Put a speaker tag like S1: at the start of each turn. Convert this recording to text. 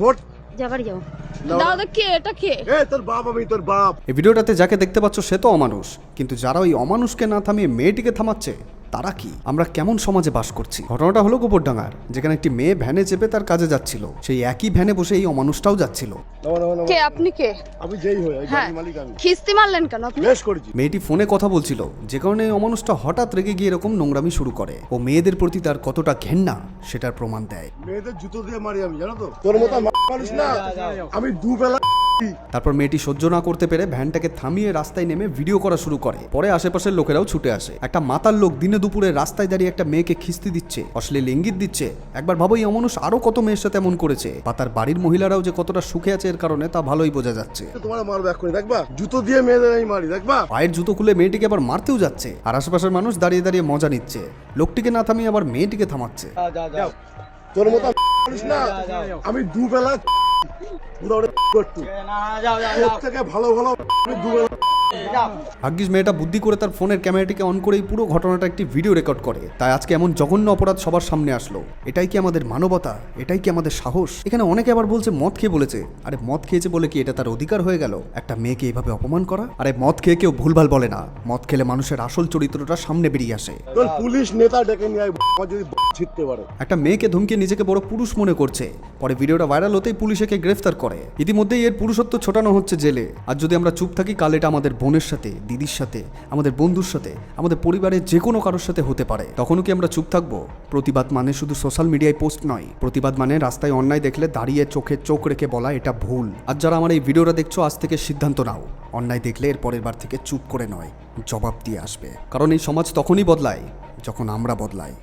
S1: Vote
S2: যাবার যাও
S3: দাদা কে এটা কে?
S1: তোর বাপ, আমি তোর বাপ।
S4: এই ভিডিওটাতে যাকে দেখতে পাচ্ছ সে তো অমানুষ, কিন্তু যারা ওই অমানুষকে না থামিয়ে মেয়েটিকে থামাচ্ছে তারা কি? আমরা কেমন সমাজে বাস করছি? ঘটনাটা হলো গোবরডাঙ্গার, যেখানে একটি মেয়ে ভ্যানে চেপে তার কাজে যাচ্ছিল। সেই একই ভ্যানে বসে এই অমানুষটাও যাচ্ছিল।
S3: কে আপনি কে?
S1: আমি যেই হই
S3: হ্যাঁ
S1: গাড়ির মালিক আমি।
S3: খিস্তি মারলেন কেন আপনি?
S1: বেশ করেছি।
S4: মেয়েটি ফোনে কথা বলছিল, যে কারণে এই অমানুষটা হঠাৎ রেগে গিয়ে এরকম নোংরামি শুরু করে। ও মেয়েদের প্রতি তার কতটা ঘেন্না সেটার প্রমাণ দেয়।
S1: মেয়েদের জুতো দিয়ে মারি আমি, জানো তো? তোর মতো মানুষ না আমি দুবেলা।
S4: তারপর মেয়েটি সহ্য না করতে পেরে ভ্যানটাকে থামিয়ে রাস্তায় নেমে ভিডিও করা শুরু করে। পরে আশেপাশের লোকেরাও ছুটে আসে। একটা মাতাল লোক দিনে দুপুরে রাস্তায় দাঁড়িয়ে একটা মেয়েকে খিস্তি দিচ্ছে, অশ্লীল ইঙ্গিত দিচ্ছে। একবার ভাবো এই অমানুষ আরো কত মেয়ের সাথে এমন করেছে, বা তার বাড়ির মহিলারাও যে কতটা সুখে আছে এর কারণে তা ভালোই বোঝা যাচ্ছে।
S1: তোমার মারবো এক্ষুনি, দেখবা? জুতো দিয়ে মেয়েদের আমি মারি, দেখবা?
S4: পায়ের জুতো খুলে মেয়েটিকে আবার মারতেও যাচ্ছে, আর আশেপাশের মানুষ দাঁড়িয়ে দাঁড়িয়ে মজা নিচ্ছে। লোকটিকে না থামিয়ে আবার মেয়েটিকে থামাচ্ছে।
S1: তোর মতো মানুষ না আমি দুবেলা থেকে ভালো ভালো আমি দুবেলা।
S4: ভাগ্যিস মেয়েটা বুদ্ধি করে তার ফোনের ক্যামেরাটিকে অন করেই পুরো ঘটনাটা একটি ভিডিও রেকর্ড করে। তাই আজকে এমন জঘন্য অপরাধ সবার সামনে আসলো। এটাই কি আমাদের মানবতা? এটাই কি আমাদের সাহস? এখানে অনেকে আবার বলছে মদ খেয়ে বলেছে। আরে মদ খেয়েছে বলে কি এটা তার অধিকার হয়ে গেল একটা মেয়েকে এইভাবে অপমান করা? আরে মদ খেয়ে কেউ ভুলভাল বলে না, মদ খেলে মানুষের আসল চরিত্রটা সামনে বেরিয়ে আসে।
S1: তোর পুলিশ নেতা ডেকে নিয়ে আয়, যদি ছিটতে পারে।
S4: একটা মেয়েকে ধমকিয়ে নিজেকে বড় পুরুষ মনে করছে। পরে ভিডিওটা ভাইরাল হতেই পুলিশ একে গ্রেফতার করে। ইতিমধ্যেই এর পুরুষত্ব ছোটানো হচ্ছে জেলে। আর যদি আমরা চুপ থাকি, কাল এটা আমাদের বোনের সাথে, দিদির সাথে, আমাদের বন্ধুর সাথে, আমাদের পরিবারের যে কোনো কারোর সাথে হতে পারে। তখনও কি আমরা চুপ থাকবো? প্রতিবাদ মানে শুধু সোশ্যাল মিডিয়ায় পোস্ট নয়, প্রতিবাদ মানে রাস্তায় অন্যায় দেখলে দাঁড়িয়ে চোখে চোখ রেখে বলা এটা ভুল। আর যারা আমার এই ভিডিওটা দেখছো, আজ থেকে সিদ্ধান্ত নাও, অন্যায় দেখলে এর পরের বার থেকে চুপ করে নয়, জবাব দিয়ে আসবে। কারণ এই সমাজ তখনই বদলায় যখন আমরা বদলাই।